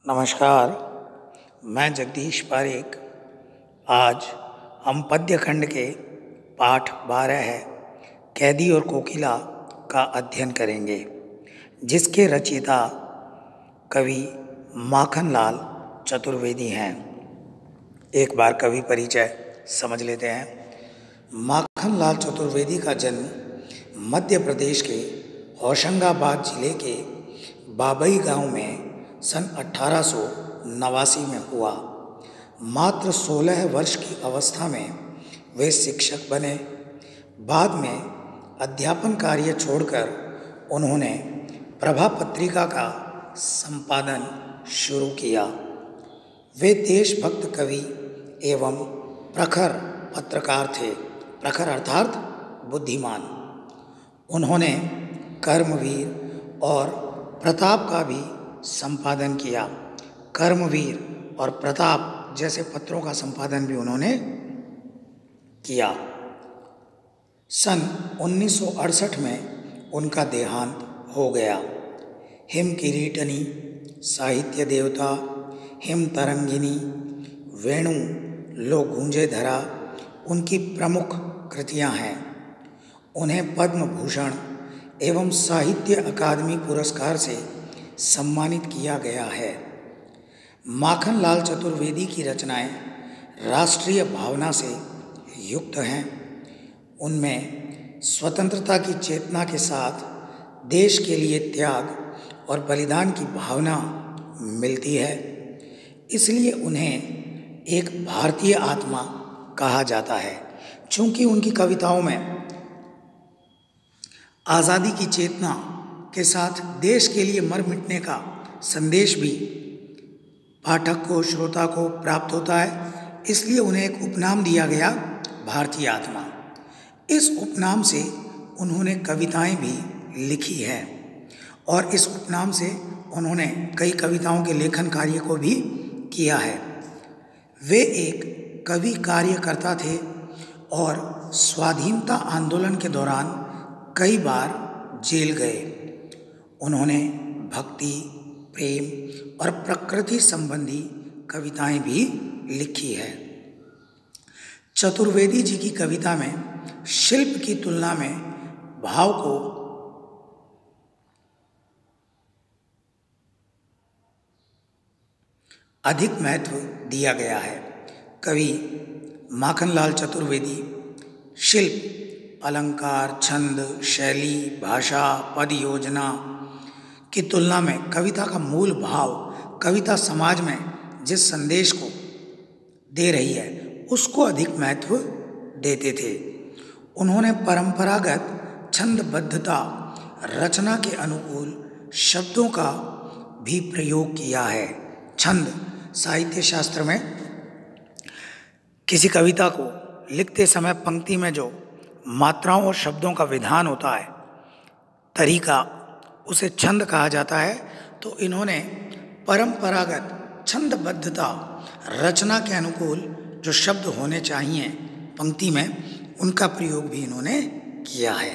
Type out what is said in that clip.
नमस्कार, मैं जगदीश पारेख। आज हम पद्य खंड के पाठ 12 है कैदी और कोकिला का अध्ययन करेंगे, जिसके रचयिता कवि माखनलाल चतुर्वेदी हैं। एक बार कवि परिचय समझ लेते हैं। माखनलाल चतुर्वेदी का जन्म मध्य प्रदेश के होशंगाबाद जिले के बाबई गांव में सन 1889 में हुआ। मात्र 16 वर्ष की अवस्था में वे शिक्षक बने। बाद में अध्यापन कार्य छोड़कर उन्होंने प्रभा पत्रिका का संपादन शुरू किया। वे देशभक्त कवि एवं प्रखर पत्रकार थे। प्रखर अर्थात बुद्धिमान। उन्होंने कर्मवीर और प्रताप का भी संपादन किया। कर्मवीर और प्रताप जैसे पत्रों का संपादन भी उन्होंने किया। सन 1968 में उनका देहांत हो गया। हिम किरीटनी, साहित्य देवता, हिम तरंगिनी, वेणु लो गूंजे धरा उनकी प्रमुख कृतियां हैं। उन्हें पद्म भूषण एवं साहित्य अकादमी पुरस्कार से सम्मानित किया गया है। माखनलाल चतुर्वेदी की रचनाएं राष्ट्रीय भावना से युक्त हैं। उनमें स्वतंत्रता की चेतना के साथ देश के लिए त्याग और बलिदान की भावना मिलती है। इसलिए उन्हें एक भारतीय आत्मा कहा जाता है। चूंकि उनकी कविताओं में आज़ादी की चेतना के साथ देश के लिए मर मिटने का संदेश भी पाठक को, श्रोता को प्राप्त होता है, इसलिए उन्हें एक उपनाम दिया गया, भारतीय आत्मा। इस उपनाम से उन्होंने कविताएं भी लिखी है और इस उपनाम से उन्होंने कई कविताओं के लेखन कार्य को भी किया है। वे एक कवि कार्यकर्ता थे और स्वाधीनता आंदोलन के दौरान कई बार जेल गए। उन्होंने भक्ति, प्रेम और प्रकृति संबंधी कविताएं भी लिखी है। चतुर्वेदी जी की कविता में शिल्प की तुलना में भाव को अधिक महत्व दिया गया है। कवि माखनलाल चतुर्वेदी शिल्प, अलंकार, छंद, शैली, भाषा, पद योजना की तुलना में कविता का मूल भाव, कविता समाज में जिस संदेश को दे रही है उसको अधिक महत्व देते थे। उन्होंने परंपरागत छंदबद्धता, रचना के अनुकूल शब्दों का भी प्रयोग किया है। छंद साहित्य शास्त्र में किसी कविता को लिखते समय पंक्ति में जो मात्राओं और शब्दों का विधान होता है, तरीका, उसे छंद कहा जाता है। तो इन्होंने परंपरागत छंदबद्धता, रचना के अनुकूल जो शब्द होने चाहिए पंक्ति में, उनका प्रयोग भी इन्होंने किया है।